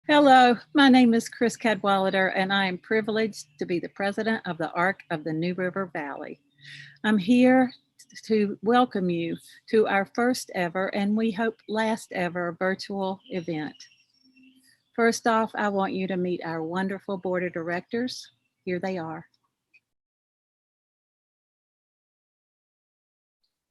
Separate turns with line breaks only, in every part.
Hello, my name is Chris Cadwallader, and I am privileged to be the president of the ARC of the New River Valley. I'm here to welcome you to our first ever, and we hope last ever, virtual event. First off, I want you to meet our wonderful board of directors. Here they are.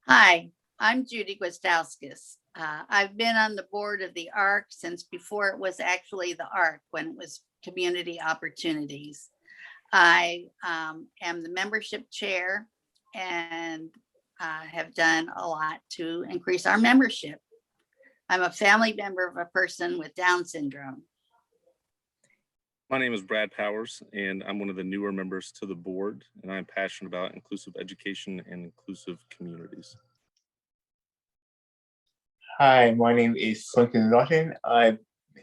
Hi, I'm Judy Gastauskas. I've been on the board of the ARC since before it was actually the ARC, when it was Community Opportunities. I am the membership chair and have done a lot to increase our membership. I'm a family member of a person with Down syndrome.
My name is Brad Powers, and I'm one of the newer members to the board, and I'm passionate about inclusive education and inclusive communities.
Hi, my name is Quentin Lawton. I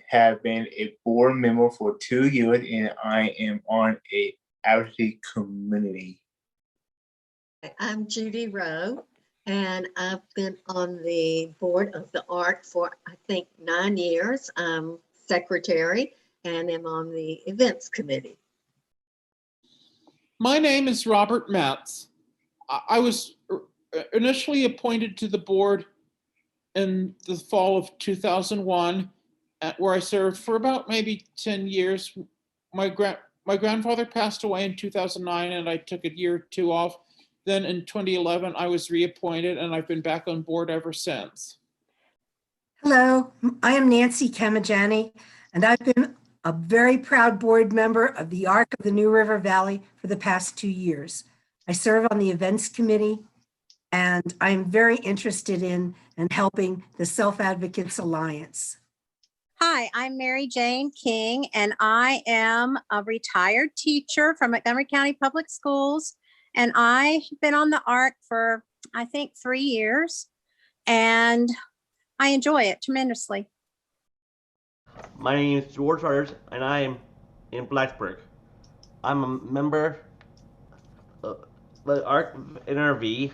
have been a board member for 2 years, and I am on a advocacy committee.
I'm Judy Rowe, and I've been on the board of the ARC for, I think, 9 years. I'm secretary and am on the events committee.
My name is Robert Metz. I was initially appointed to the board in the fall of 2001, where I served for about maybe 10 years. My grandfather passed away in 2009, and I took a year or two off. Then in 2011, I was reappointed, and I've been back on board ever since.
Hello, I am Nancy Kamajani, and I've been a very proud board member of the ARC of the New River Valley for the past 2 years. I serve on the events committee, and I'm very interested in and helping the Self Advocates Alliance.
Hi, I'm Mary Jane King, and I am a retired teacher from Montgomery County Public Schools. And I've been on the ARC for, I think, 3 years, and I enjoy it tremendously.
My name is Georgehurst, and I am in Blacksburg. I'm a member of the ARC NRV.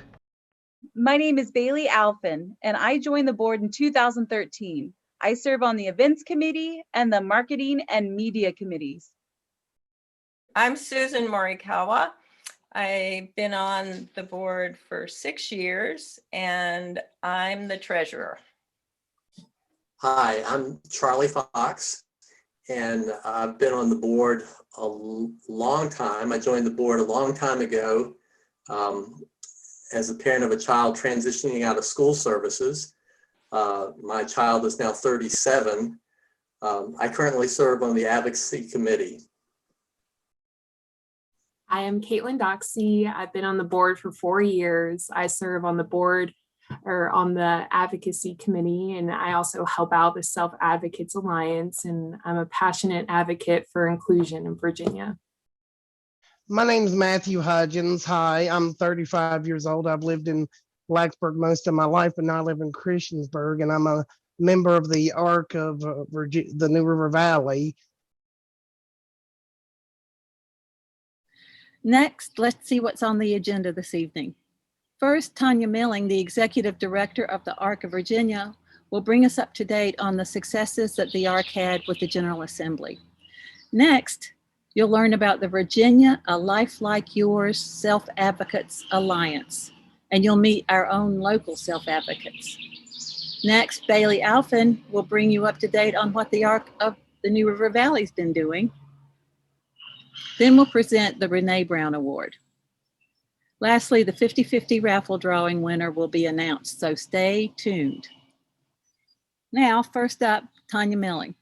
My name is Bailey Alphin, and I joined the board in 2013. I serve on the events committee and the marketing and media committees.
I'm Susan Morikawa. I've been on the board for 6 years, and I'm the treasurer.
Hi, I'm Charlie Fox, and I've been on the board a long time. I joined the board a long time ago as a parent of a child transitioning out of school services. My child is now 37. I currently serve on the advocacy committee.
I am Caitlin Doxey. I've been on the board for 4 years. I serve on the board or on the advocacy committee, and I also help out the Self Advocates Alliance, and I'm a passionate advocate for inclusion in Virginia.
My name is Matthew Hudgins. Hi, I'm 35 years old. I've lived in Blacksburg most of my life, but now I live in Christiansburg, and I'm a member of the ARC of the New River Valley.
Next, let's see what's on the agenda this evening. First, Tonya Milling, the Executive Director of the ARC of Virginia, will bring us up to date on the successes that the ARC had with the General Assembly. Next, you'll learn about the Virginia A Life Like Yours Self Advocates Alliance, and you'll meet our own local self-advocates. Next, Bailey Alphin will bring you up to date on what the ARC of the New River Valley's been doing. Then we'll present the Renee Brown Award. Lastly, the 50-50 raffle drawing winner will be announced, so stay tuned. Now, first up, Tonya Milling.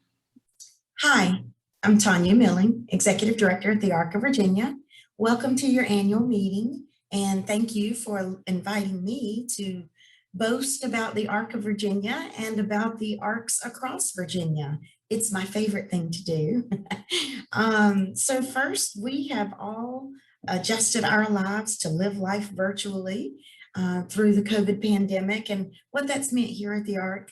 Hi, I'm Tonya Milling, Executive Director at the ARC of Virginia. Welcome to your annual meeting, and thank you for inviting me to boast about the ARC of Virginia and about the ARCs across Virginia. It's my favorite thing to do. So first, we have all adjusted our lives to live life virtually through the COVID pandemic. And what that's meant here at the ARC,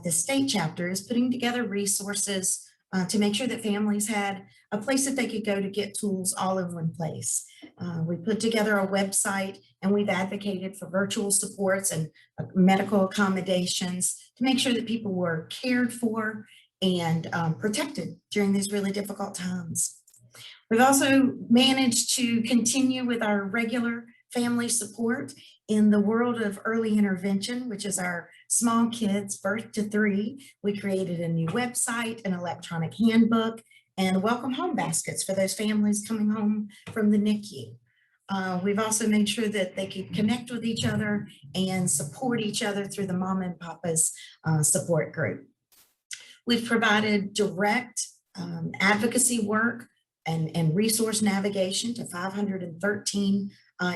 the state chapter, is putting together resources to make sure that families had a place that they could go to get tools all in one place. We put together a website, and we've advocated for virtual supports and medical accommodations to make sure that people were cared for and protected during these really difficult times. We've also managed to continue with our regular family support in the world of early intervention, which is our small kids birth to 3. We created a new website, an electronic handbook, and welcome home baskets for those families coming home from the NICU. We've also made sure that they could connect with each other and support each other through the Mama and Papa's support group. We've provided direct advocacy work and resource navigation to 513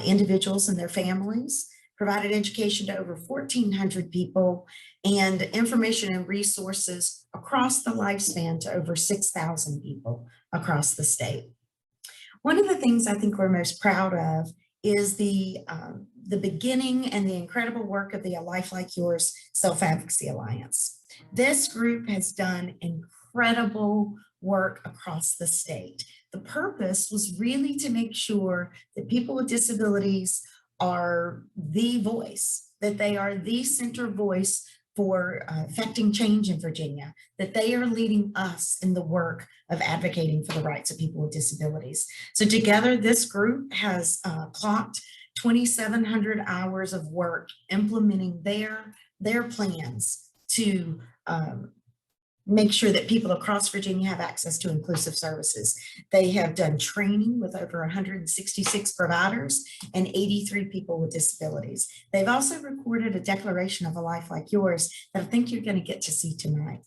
individuals and their families, provided education to over 1,400 people, and information and resources across the lifespan to over 6,000 people across the state. One of the things I think we're most proud of is the beginning and the incredible work of the A Life Like Yours Self-Advocacy Alliance. This group has done incredible work across the state. The purpose was really to make sure that people with disabilities are the voice, that they are the center voice for affecting change in Virginia, that they are leading us in the work of advocating for the rights of people with disabilities. So together, this group has clocked 2,700 hours of work implementing their plans to make sure that people across Virginia have access to inclusive services. They have done training with over 166 providers and 83 people with disabilities. They've also recorded a declaration of a life like yours that I think you're going to get to see tonight.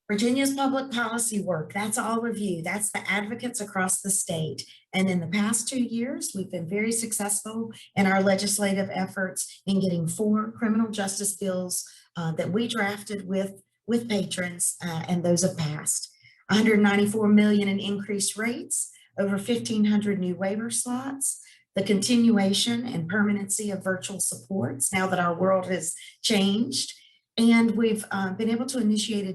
Virginia's public policy work, that's all of you. That's the advocates across the state. And in the past 2 years, we've been very successful in our legislative efforts in getting 4 criminal justice bills that we drafted with patrons, and those have passed. 194 million in increased rates, over 1,500 new waiver slots, the continuation and permanency of virtual supports now that our world has changed. And we've been able to initiate a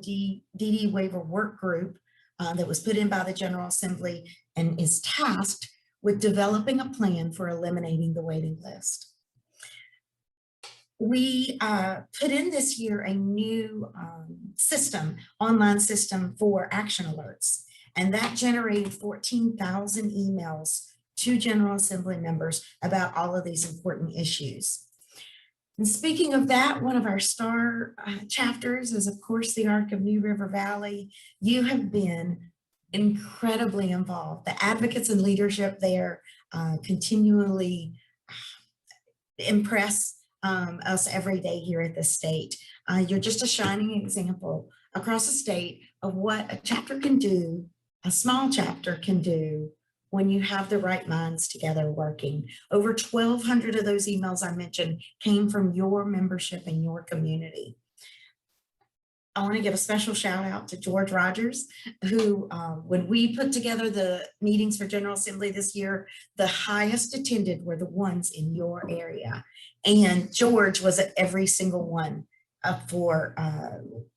DD waiver work group that was put in by the General Assembly and is tasked with developing a plan for eliminating the waiting list. We put in this year a new online system for action alerts, and that generated 14,000 emails to General Assembly members about all of these important issues. And speaking of that, one of our star chapters is, of course, the ARC of New River Valley. You have been incredibly involved. The advocates and leadership there continually impress us every day here at the state. You're just a shining example across the state of what a chapter can do, a small chapter can do when you have the right minds together working. Over 1,200 of those emails I mentioned came from your membership in your community. I want to give a special shout out to George Rogers, who, when we put together the meetings for General Assembly this year, the highest attended were the ones in your area. And George was at every single one for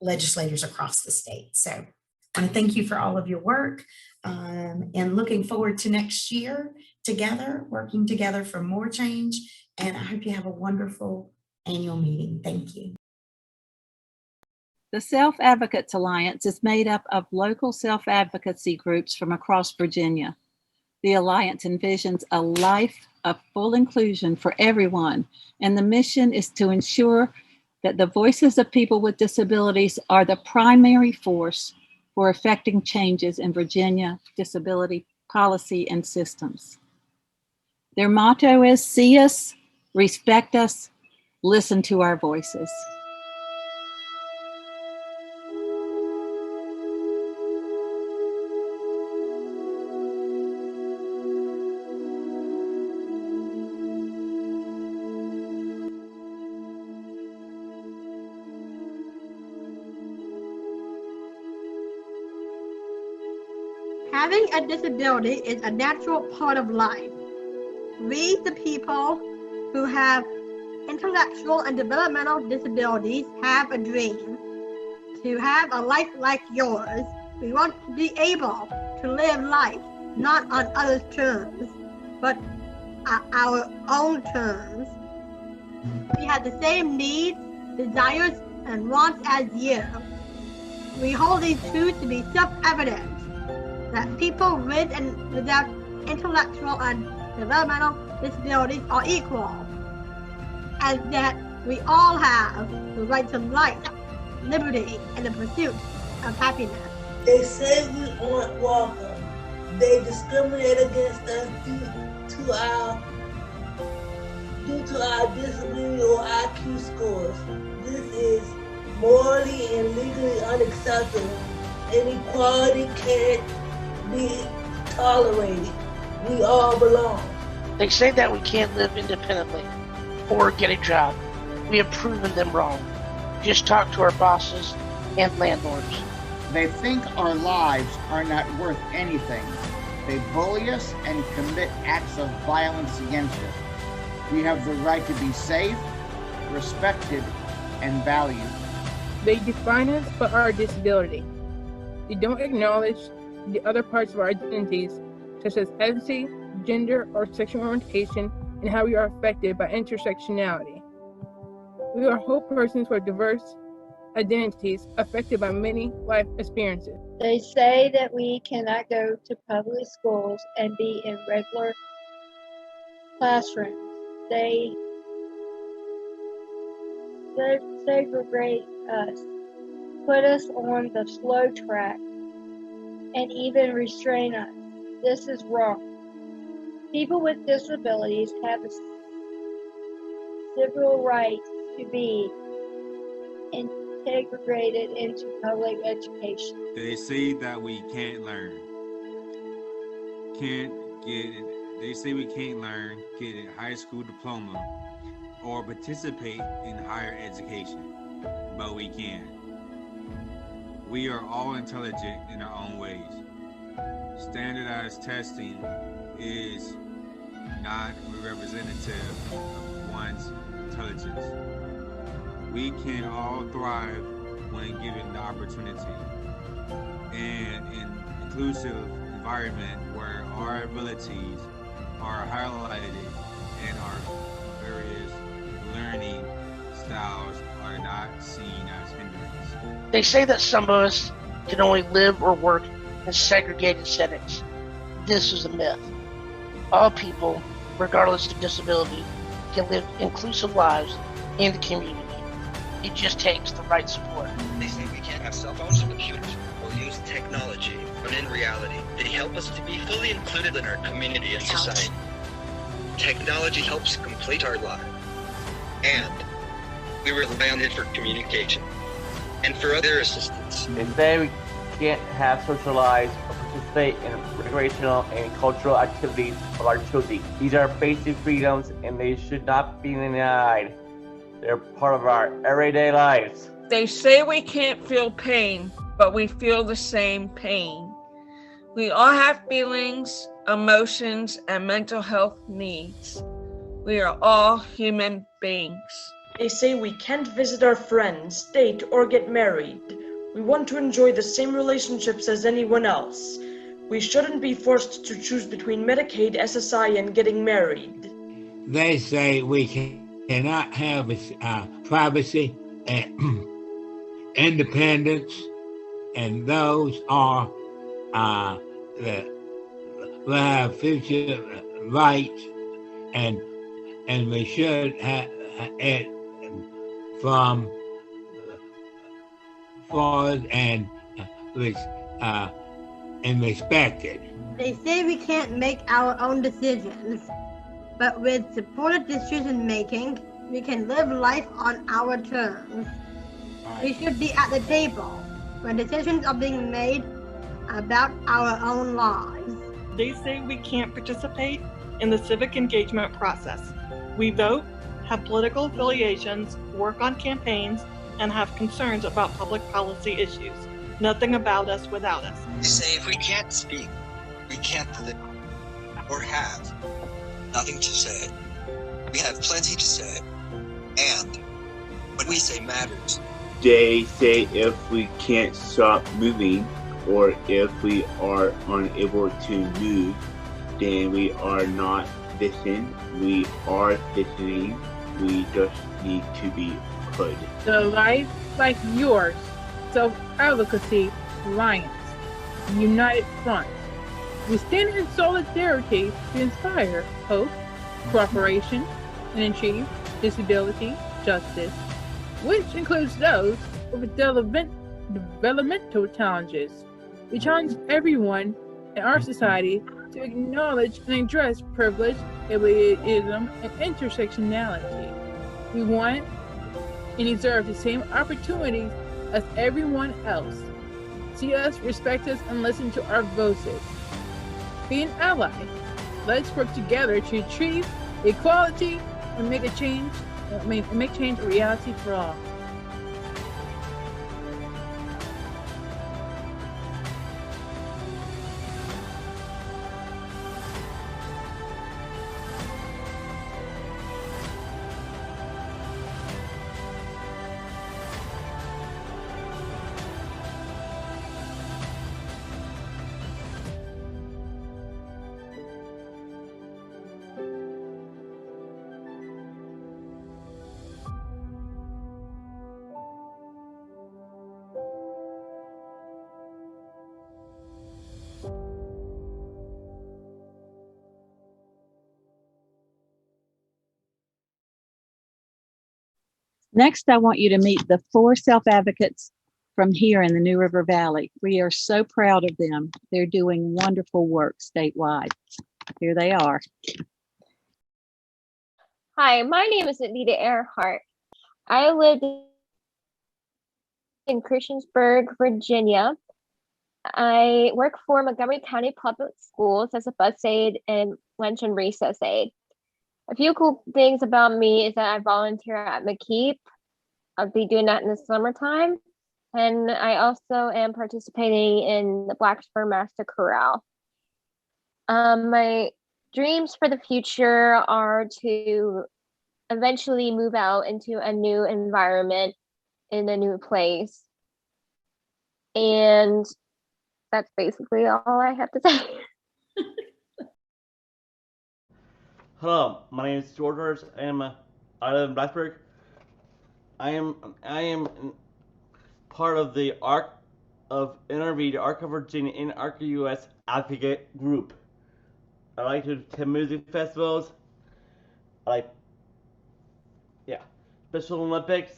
legislators across the state. So I want to thank you for all of your work and looking forward to next year together, working together for more change. And I hope you have a wonderful annual meeting. Thank you.
The Self-Advocates Alliance is made up of local self-advocacy groups from across Virginia. The Alliance envisions a life of full inclusion for everyone, and the mission is to ensure that the voices of people with disabilities are the primary force for effecting changes in Virginia disability policy and systems. Their motto is, see us, respect us, listen to our voices.
Having a disability is a natural part of life. We, the people who have intellectual and developmental disabilities, have a dream to have a life like yours. We want to be able to live life not on others' terms, but our own terms. We have the same needs, desires, and wants as you. We hold these truths to be self-evident, that people with and without intellectual and developmental disabilities are equal, and that we all have the right to life, liberty, and the pursuit of happiness.
They say we aren't welcome. They discriminate against us due to our disability or IQ scores. This is morally and legally unacceptable. Inequality can't be tolerated. We all belong.
They say that we can't live independently or get a job. We have proven them wrong. Just talk to our bosses and landlords.
They think our lives are not worth anything. They bully us and commit acts of violence against us. We have the right to be safe, respected, and valued.
They define us for our disability. They don't acknowledge the other parts of our identities, such as ethnicity, gender, or sexual orientation, and how we are affected by intersectionality. We are whole persons with diverse identities affected by many life experiences.
They say that we cannot go to public schools and be in regular classrooms. They segregate us, put us on the slow track, and even restrain us. This is wrong. People with disabilities have a civil right to be integrated into public education.
They say that we can't learn. They say we can't learn, get a high school diploma, or participate in higher education, but we can. We are all intelligent in our own ways. Standardized testing is not representative of one's intelligence. We can all thrive when given the opportunity, and in inclusive environment where our abilities are highlighted and our various learning styles are not seen as hindrance.
They say that some of us can only live or work in segregated settings. This is a myth. All people, regardless of disability, can live inclusive lives in the community. It just takes the right support.
They say we can't have cell phones or computers or use technology, when in reality, they help us to be fully included in our community and society. Technology helps complete our lives, and we rely on it for communication and for other assistance.
They say we can't have socialized or participate in recreational and cultural activities of our children. These are basic freedoms and they should not be denied. They're part of our everyday lives.
They say we can't feel pain, but we feel the same pain. We all have feelings, emotions, and mental health needs. We are all human beings.
They say we can't visit our friends, date, or get married. We want to enjoy the same relationships as anyone else. We shouldn't be forced to choose between Medicaid, SSI, and getting married.
They say we cannot have privacy and independence, and those are the have future rights, and we should have it from forward and respected.
They say we can't make our own decisions, but with supported decision making, we can live life on our terms. We should be at the table when decisions are being made about our own lives.
They say we can't participate in the civic engagement process. We vote, have political affiliations, work on campaigns, and have concerns about public policy issues. Nothing about us without us.
They say if we can't speak, we can't live or have nothing to say. We have plenty to say, and what we say matters.
They say if we can't stop moving, or if we are unable to move, then we are not listening. We are listening. We just need to be heard.
The life like yours Self-Advocacy Alliance, United Front. We stand in solidarity to inspire hope, cooperation, and achieve disability justice, which includes those with developmental challenges. We challenge everyone in our society to acknowledge and address privilege, ableism, and intersectionality. We want and deserve the same opportunities as everyone else. See us, respect us, and listen to our voices. Be an ally. Let's work together to achieve equality and make change a reality for all.
Next, I want you to meet the 4 self-advocates from here in the New River Valley. We are so proud of them. They're doing wonderful work statewide. Here they are.
Hi, my name is Anita Hart. I live in Christiansburg, Virginia. I work for Montgomery County Public Schools as a bus aide and lunch and recess aide. A few cool things about me is that I volunteer at McKeep. I'll be doing that in the summertime. And I also am participating in the Blacksburg Master Chorale. My dreams for the future are to eventually move out into a new environment in a new place. And that's basically all I have to say.
Hello, my name is Georgehurst. I live in Blacksburg. I am part of the ARC of NRV, the ARC of Virginia, and ARC US advocate group. I like to attend music festivals. Special Olympics,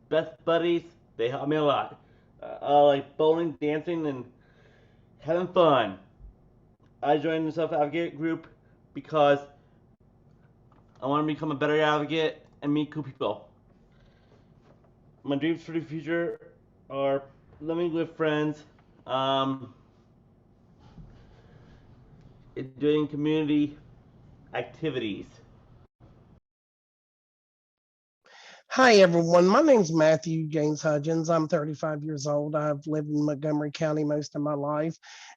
best buddies. They help me a lot. I like bowling, dancing, and having fun. I joined the self-advocate group because I want to become a better advocate and meet cool people. My dreams for the future are living with friends, doing community activities.
Hi, everyone. My name's Matthew James Hudgins. I'm 35 years old. I've lived in Montgomery County most of my life,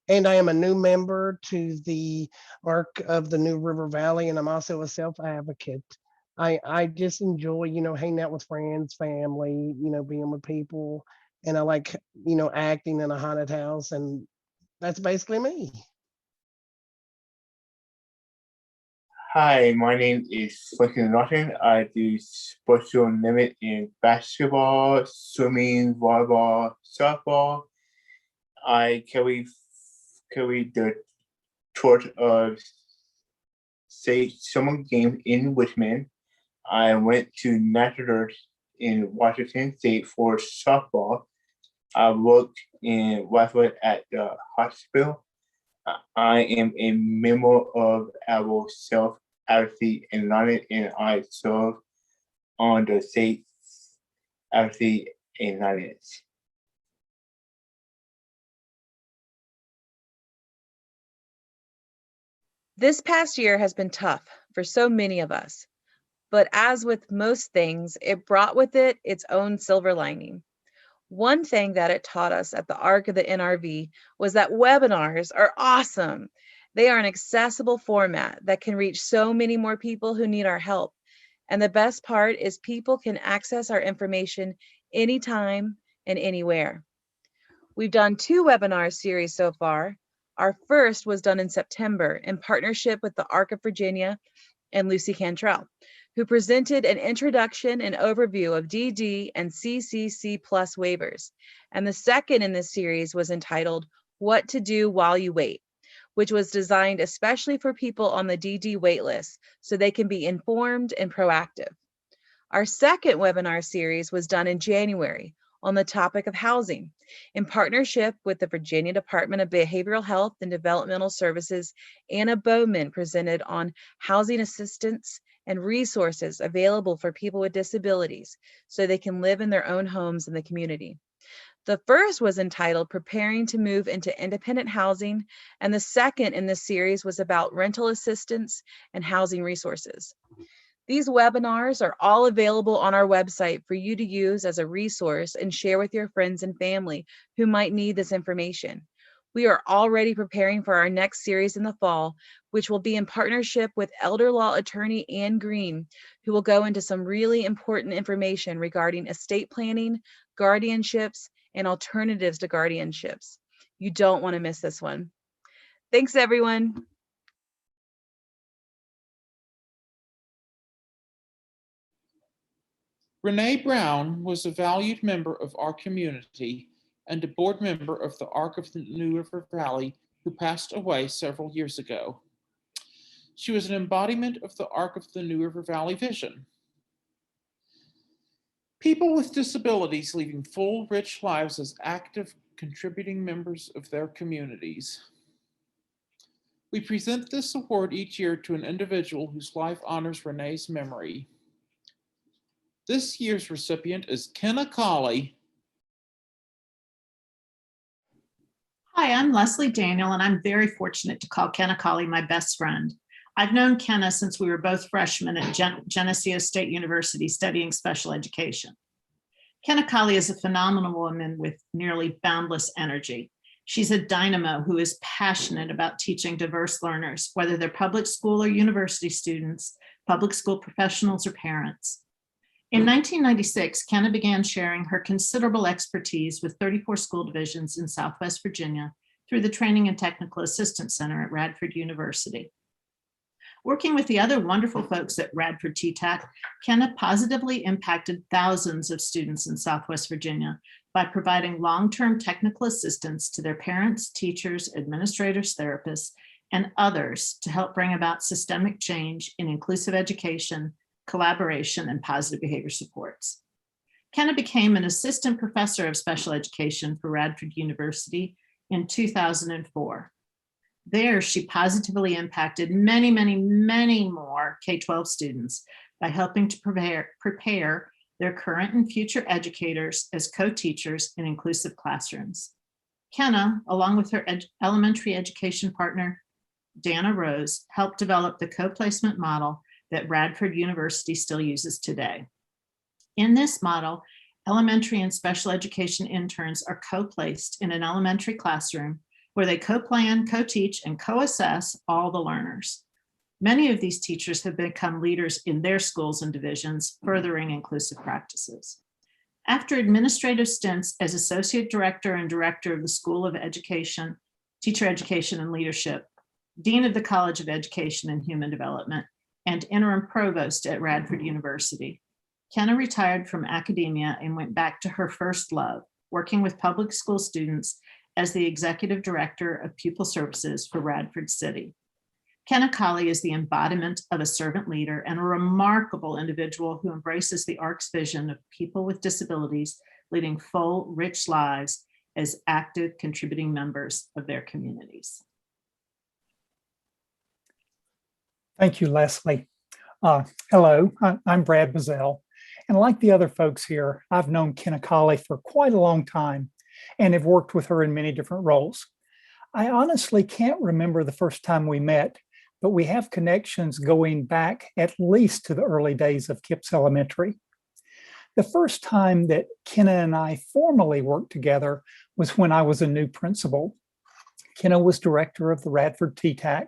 and I am a new member to the ARC of the New River Valley, and I'm also a self-advocate. I just enjoy, hanging out with friends, family, being with people, and I like, acting in a haunted house, and that's basically me.
Hi, my name is Fletcher. I do sports limit in basketball, swimming, volleyball, softball. I carry the torch of state summer game in Richmond. I went to Natchitoches in Washington State for softball. I worked in Westwood at the hospital. I am a member of our self-advocacy alliance, and I serve on the state advocacy alliance.
This past year has been tough for so many of us, but as with most things, it brought with it its own silver lining. One thing that it taught us at the ARC of the NRV was that webinars are awesome. They are an accessible format that can reach so many more people who need our help. And the best part is people can access our information anytime and anywhere. We've done 2 webinar series so far. Our first was done in September in partnership with the ARC of Virginia and Lucy Cantrell. who presented an introduction and overview of DD and CCC Plus waivers. And the second in this series was entitled What to Do While You Wait, which was designed especially for people on the DD waitlist so they can be informed and proactive. Our second webinar series was done in January on the topic of housing in partnership with the Virginia Department of Behavioral Health and Developmental Services. Anna Bowman presented on housing assistance and resources available for people with disabilities so they can live in their own homes in the community. The first was entitled Preparing to Move into Independent Housing, and the second in this series was about rental assistance and housing resources. These webinars are all available on our website for you to use as a resource and share with your friends and family who might need this information. We are already preparing for our next series in the fall, which will be in partnership with elder law attorney Ann Green, who will go into some really important information regarding estate planning, guardianships, and alternatives to guardianships. You don't want to miss this one. Thanks, everyone.
Renee Brown was a valued member of our community and a board member of the Arc of the New River Valley who passed away several years ago. She was an embodiment of the Arc of the New River Valley vision. People with disabilities leading full, rich lives as active, contributing members of their communities. We present this award each year to an individual whose life honors Renee's memory. This year's recipient is Ken Akali.
Hi, I'm Leslie Daniel, and I'm very fortunate to call Ken Akali my best friend. I've known Kenna since we were both freshmen at Geneseo State University studying special education. Ken Akali is a phenomenal woman with nearly boundless energy. She's a dynamo who is passionate about teaching diverse learners, whether they're public school or university students, public school professionals, or parents. In 1996, Kenna began sharing her considerable expertise with 34 school divisions in Southwest Virginia through the Training and Technical Assistance Center at Radford University. Working with the other wonderful folks at Radford TTAC, Kenna positively impacted thousands of students in Southwest Virginia by providing long-term technical assistance to their parents, teachers, administrators, therapists, and others to help bring about systemic change in inclusive education, collaboration, and positive behavior supports. Kenna became an assistant professor of special education for Radford University in 2004. There, she positively impacted many, many, many more K-12 students by helping to prepare their current and future educators as co-teachers in inclusive classrooms. Kenna, along with her elementary education partner, Dana Rose, helped develop the co-placement model that Radford University still uses today. In this model, elementary and special education interns are co-placed in an elementary classroom where they co-plan, co-teach, and co-assess all the learners. Many of these teachers have become leaders in their schools and divisions, furthering inclusive practices. After administrative stints as associate director and director of the School of Education, Teacher Education and Leadership, dean of the College of Education and Human Development, and interim provost at Radford University, Kenna retired from academia and went back to her first love, working with public school students as the executive director of pupil services for Radford City. Ken Akali is the embodiment of a servant leader and a remarkable individual who embraces the ARC's vision of people with disabilities leading full, rich lives as active, contributing members of their communities.
Thank you, Leslie. Hello, I'm Brad Bizzell. And like the other folks here, I've known Ken Akali for quite a long time and have worked with her in many different roles. I honestly can't remember the first time we met, but we have connections going back at least to the early days of Kipps Elementary. The first time that Kenna and I formally worked together was when I was a new principal. Kenna was director of the Radford TTAC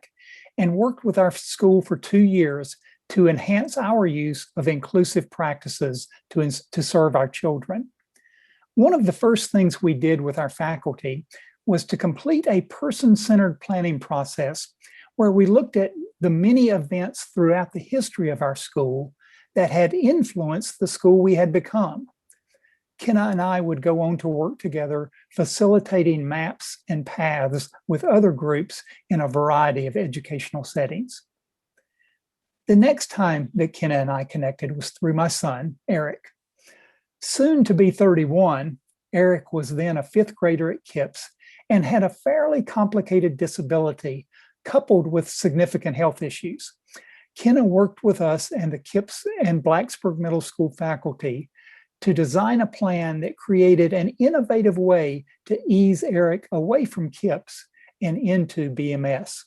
and worked with our school for 2 years to enhance our use of inclusive practices to serve our children. One of the first things we did with our faculty was to complete a person-centered planning process where we looked at the many events throughout the history of our school that had influenced the school we had become. Kenna and I would go on to work together, facilitating maps and paths with other groups in a variety of educational settings. The next time that Kenna and I connected was through my son, Eric. Soon to be 31, Eric was then a 5th grader at KIPS and had a fairly complicated disability coupled with significant health issues. Kenna worked with us and the KIPS and Blacksburg Middle School faculty to design a plan that created an innovative way to ease Eric away from KIPS and into BMS.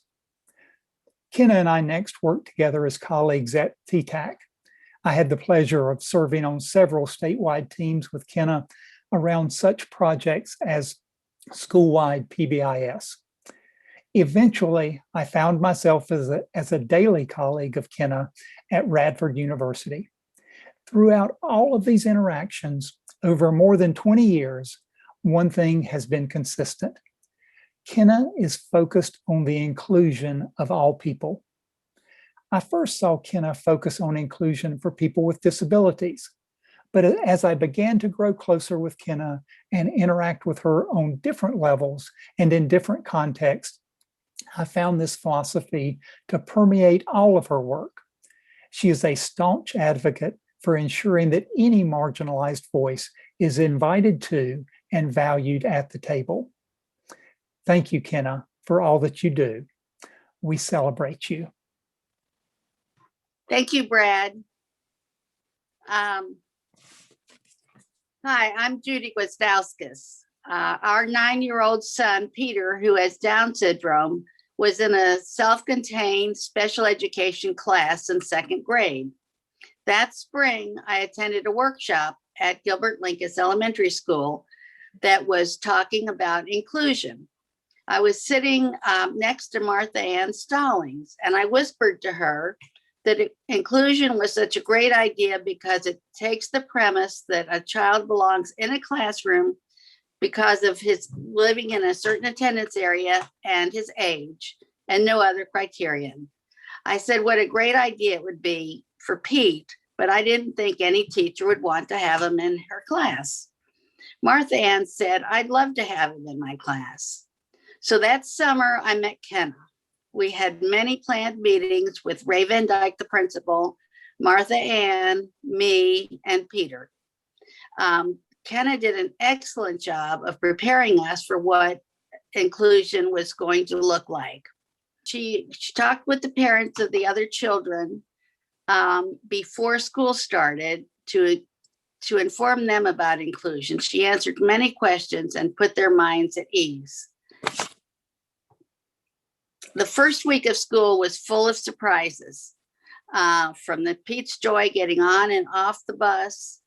Kenna and I next worked together as colleagues at TTAC. I had the pleasure of serving on several statewide teams with Kenna around such projects as school-wide PBIS. Eventually, I found myself as a daily colleague of Kenna at Radford University. Throughout all of these interactions, over more than 20 years, one thing has been consistent. Kenna is focused on the inclusion of all people. I first saw Kenna focus on inclusion for people with disabilities, but as I began to grow closer with Kenna and interact with her on different levels and in different contexts, I found this philosophy to permeate all of her work. She is a staunch advocate for ensuring that any marginalized voice is invited to and valued at the table. Thank you, Kenna, for all that you do. We celebrate you.
Thank you, Brad. Hi, I'm Judy Gastauskas. Our 9-year-old son, Peter, who has Down syndrome, was in a self-contained special education class in 2nd grade. That spring, I attended a workshop at Gilbert Lincoln Elementary School that was talking about inclusion. I was sitting next to Martha Ann Stallings, and I whispered to her that inclusion was such a great idea because it takes the premise that a child belongs in a classroom because of his living in a certain attendance area and his age, and no other criterion. I said what a great idea it would be for Pete, but I didn't think any teacher would want to have him in her class. Martha Ann said, I'd love to have him in my class. So that summer, I met Kenna. We had many planned meetings with Ray Van Dyke, the principal, Martha Ann, me, and Peter. Kenna did an excellent job of preparing us for what inclusion was going to look like. She talked with the parents of the other children before school started to inform them about inclusion. She answered many questions and put their minds at ease. The first week of school was full of surprises, from the Pete's joy getting on and off the bus,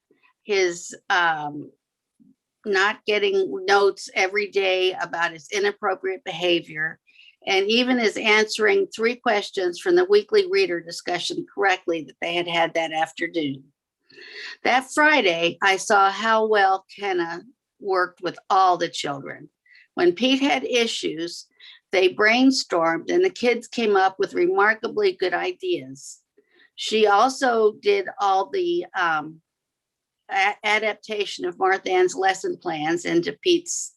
his not getting notes every day about his inappropriate behavior, and even his answering 3 questions from the weekly reader discussion correctly that they had that afternoon. That Friday, I saw how well Kenna worked with all the children. When Pete had issues, they brainstormed and the kids came up with remarkably good ideas. She also did all the adaptation of Martha Ann's lesson plans into Pete's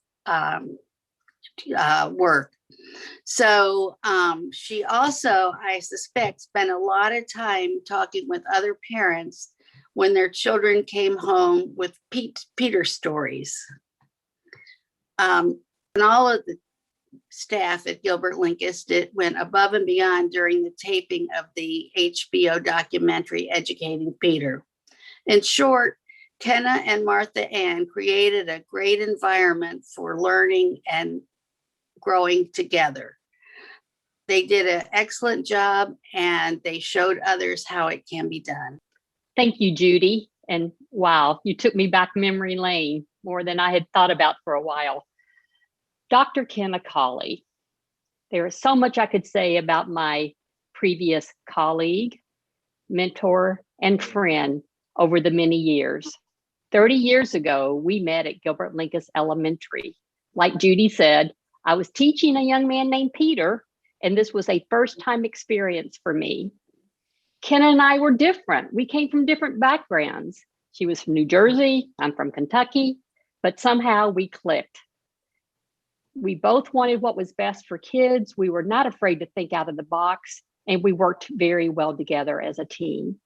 work. So she also, I suspect, spent a lot of time talking with other parents when their children came home with Peter stories. And all of the staff at Gilbert Lincoln went above and beyond during the taping of the HBO documentary Educating Peter. In short, Kenna and Martha Ann created a great environment for learning and growing together. They did an excellent job and they showed others how it can be done.
Thank you, Judy. And wow, you took me back memory lane more than I had thought about for a while. Dr. Ken Akali. There is so much I could say about my previous colleague, mentor, and friend over the many years. 30 years ago, we met at Gilbert Lincoln Elementary. Like Judy said, I was teaching a young man named Peter, and this was a first-time experience for me. Kenna and I were different. We came from different backgrounds. She was from New Jersey, I'm from Kentucky, but somehow we clicked. We both wanted what was best for kids. We were not afraid to think out of the box, and we worked very well together as a team.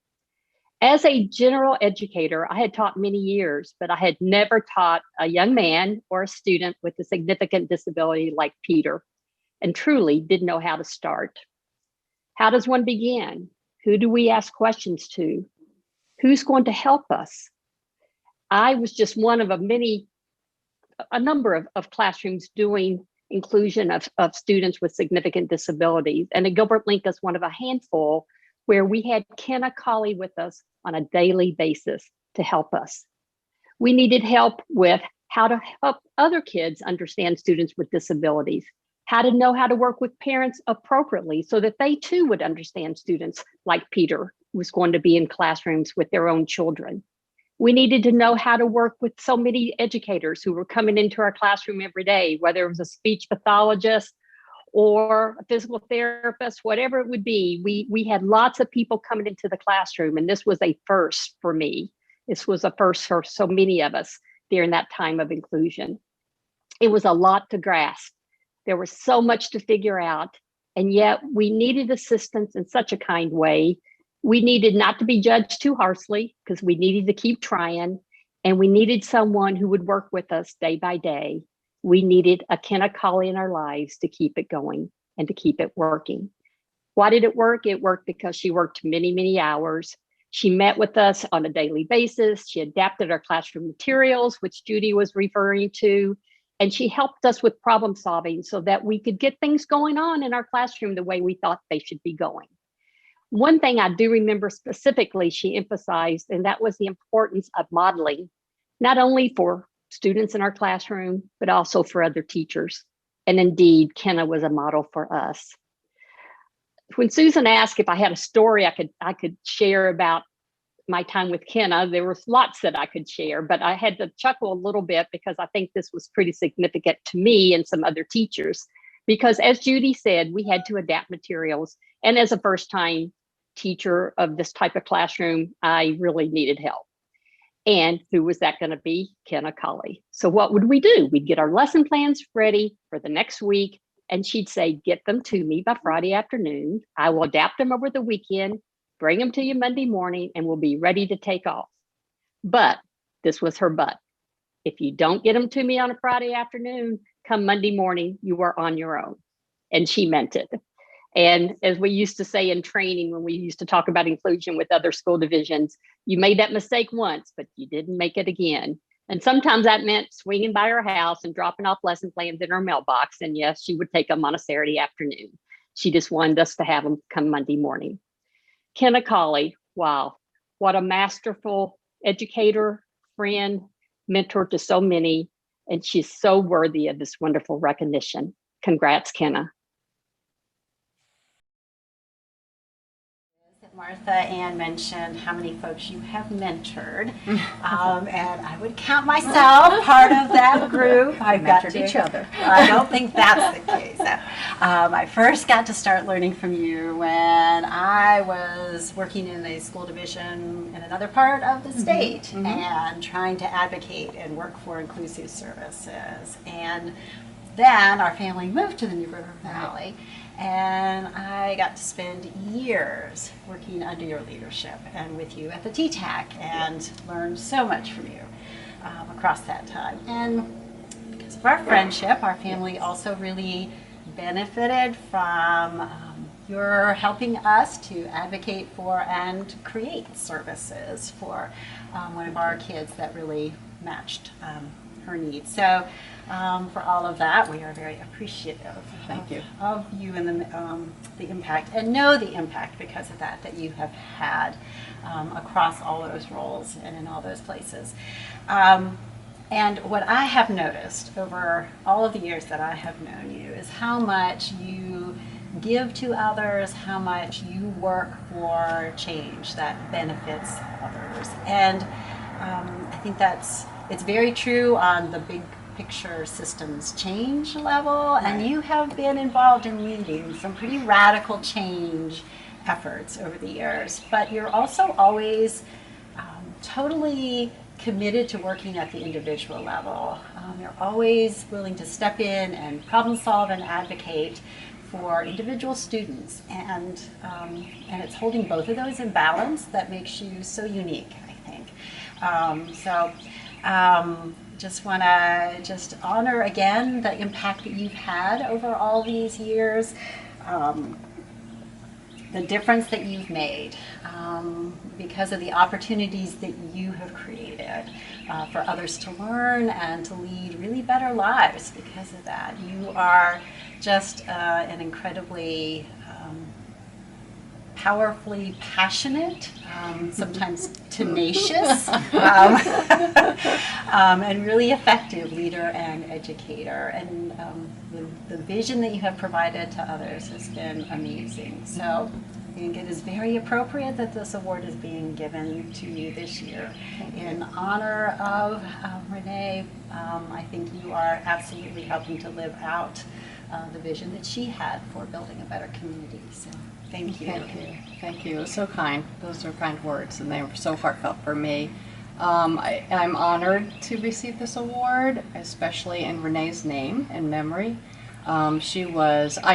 As a general educator, I had taught many years, but I had never taught a young man or a student with a significant disability like Peter, and truly didn't know how to start. How does one begin? Who do we ask questions to? Who's going to help us? I was just one of a number of classrooms doing inclusion of students with significant disabilities. And at Gilbert Link is one of a handful where we had Ken Akali with us on a daily basis to help us. We needed help with how to help other kids understand students with disabilities, how to know how to work with parents appropriately so that they too would understand students like Peter, who was going to be in classrooms with their own children. We needed to know how to work with so many educators who were coming into our classroom every day, whether it was a speech pathologist or a physical therapist, whatever it would be. We had lots of people coming into the classroom, and this was a first for me. This was a first for so many of us during that time of inclusion. It was a lot to grasp. There was so much to figure out, and yet we needed assistance in such a kind way. We needed not to be judged too harshly because we needed to keep trying, and we needed someone who would work with us day by day. We needed a Ken Akali in our lives to keep it going and to keep it working. Why did it work? It worked because she worked many, many hours. She met with us on a daily basis. She adapted our classroom materials, which Judy was referring to, and she helped us with problem solving so that we could get things going on in our classroom the way we thought they should be going. One thing I do remember specifically she emphasized, and that was the importance of modeling, not only for students in our classroom, but also for other teachers. And indeed, Kenna was a model for us. When Susan asked if I had a story I could share about my time with Kenna, there was lots that I could share, but I had to chuckle a little bit because I think this was pretty significant to me and some other teachers. Because as Judy said, we had to adapt materials. And as a first-time teacher of this type of classroom, I really needed help. And who was that going to be? Ken Akali. So what would we do? We'd get our lesson plans ready for the next week, and she'd say, get them to me by Friday afternoon. I will adapt them over the weekend, bring them to you Monday morning, and we'll be ready to take off. But this was her but. If you don't get them to me on a Friday afternoon, come Monday morning, you are on your own. And she meant it. And as we used to say in training, when we used to talk about inclusion with other school divisions, you made that mistake once, but you didn't make it again. And sometimes that meant swinging by her house and dropping off lesson plans in her mailbox. And yes, she would take them on a Saturday afternoon. She just wanted us to have them come Monday morning. Ken Akali, wow, what a masterful educator, friend, mentor to so many. And she's so worthy of this wonderful recognition. Congrats, Kenna.
Martha Ann mentioned how many folks you have mentored, and I would count myself part of that group. I've got each other. I don't think that's the case. I first got to start learning from you when I was working in a school division in another part of the state and trying to advocate and work for inclusive services. And then our family moved to the New River Valley. And I got to spend years working under your leadership and with you at the TTAC and learned so much from you across that time. And because of our friendship, our family also really benefited from your helping us to advocate for and create services for one of our kids that really matched her needs. So for all of that, we are very appreciative of you and the impact, and know the impact because of that you have had across all those roles and in all those places. And what I have noticed over all of the years that I have known you is how much you give to others, how much you work for change that benefits others. And I think it's very true on the big picture systems change level, and you have been involved in leading some pretty radical change efforts over the years, but you're also always totally committed to working at the individual level. You're always willing to step in and problem solve and advocate for individual students, and it's holding both of those in balance that makes you so unique, I think. Just want to just honor again the impact that you've had over all these years, the difference that you've made because of the opportunities that you have created for others to learn and to lead really better lives because of that. You are just an incredibly powerfully passionate, sometimes tenacious, and really effective leader and educator. And the vision that you have provided to others has been amazing. So I think it is very appropriate that this award is being given to you this year in honor of Renee. I think you are absolutely helping to live out the vision that she had for building a better community. So thank you.
Thank you. Thank you. It was so kind. Those are kind words, and they were so heartfelt for me. I'm honored to receive this award, especially in Renee's name and memory. I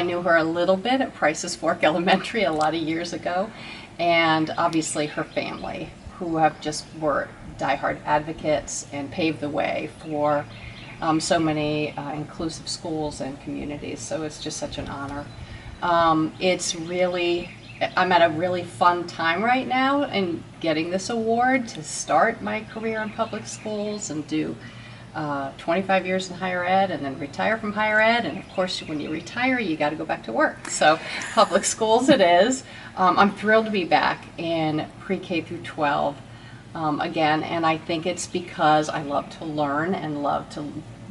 knew her a little bit at Price's Fork Elementary a lot of years ago, and obviously her family, who were diehard advocates and paved the way for so many inclusive schools and communities. So it's just such an honor. I'm at a really fun time right now in getting this award to start my career in public schools and do 25 years in higher ed and then retire from higher ed. And of course, when you retire, you got to go back to work. So public schools it is. I'm thrilled to be back in pre-K through 12 again. And I think it's because I love to learn and love to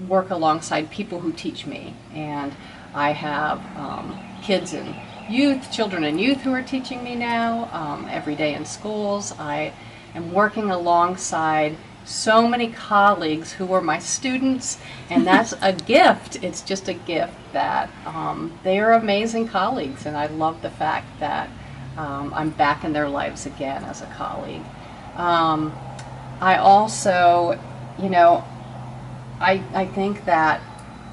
work alongside people who teach me. And I have children and youth who are teaching me now every day in schools. I am working alongside so many colleagues who were my students, and that's a gift. It's just a gift that they are amazing colleagues, and I love the fact that I'm back in their lives again as a colleague. I also, I think that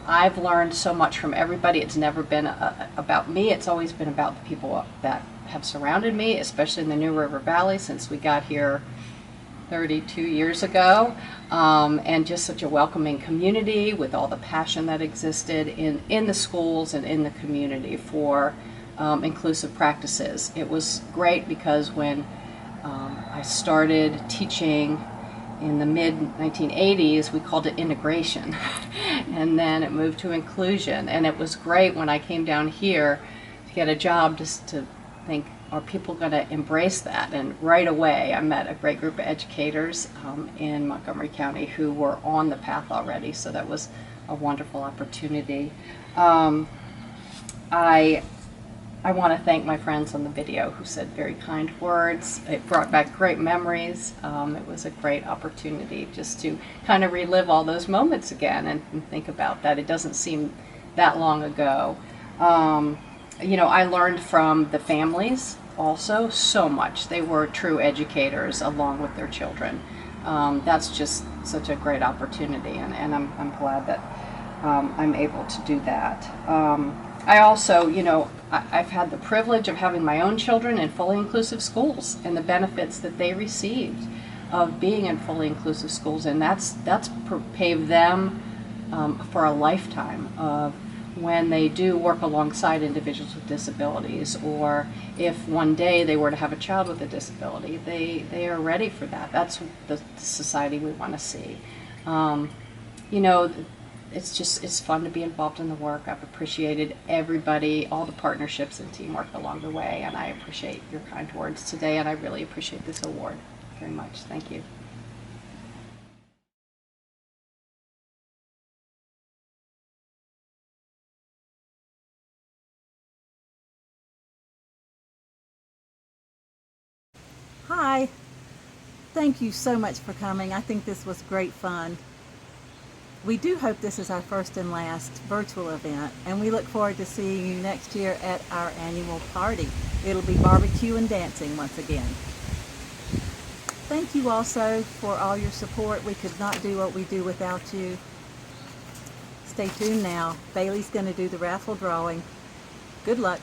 I've learned so much from everybody. It's never been about me. It's always been about the people that have surrounded me, especially in the New River Valley since we got here 32 years ago, and just such a welcoming community with all the passion that existed in the schools and in the community for inclusive practices. It was great because when I started teaching in the mid-1980s, we called it integration, and then it moved to inclusion. And it was great when I came down here to get a job just to think, are people going to embrace that? And right away, I met a great group of educators in Montgomery County who were on the path already, so that was a wonderful opportunity. I want to thank my friends on the video who said very kind words. It brought back great memories. It was a great opportunity just to kind of relive all those moments again and think about that. It doesn't seem that long ago. I learned from the families also so much. They were true educators along with their children. That's just such a great opportunity, and I'm glad that I'm able to do that. I also, I've had the privilege of having my own children in fully inclusive schools and the benefits that they received of being in fully inclusive schools, and that's paved them for a lifetime of when they do work alongside individuals with disabilities, or if one day they were to have a child with a disability, they are ready for that. That's the society we want to see. It's fun to be involved in the work. I've appreciated everybody, all the partnerships and teamwork along the way, and I appreciate your kind words today, and I really appreciate this award very much. Thank you.
Hi. Thank you so much for coming. I think this was great fun. We do hope this is our first and last virtual event, and we look forward to seeing you next year at our annual party. It'll be barbecue and dancing once again. Thank you also for all your support. We could not do what we do without you. Stay tuned now. Bailey's going to do the raffle drawing. Good luck.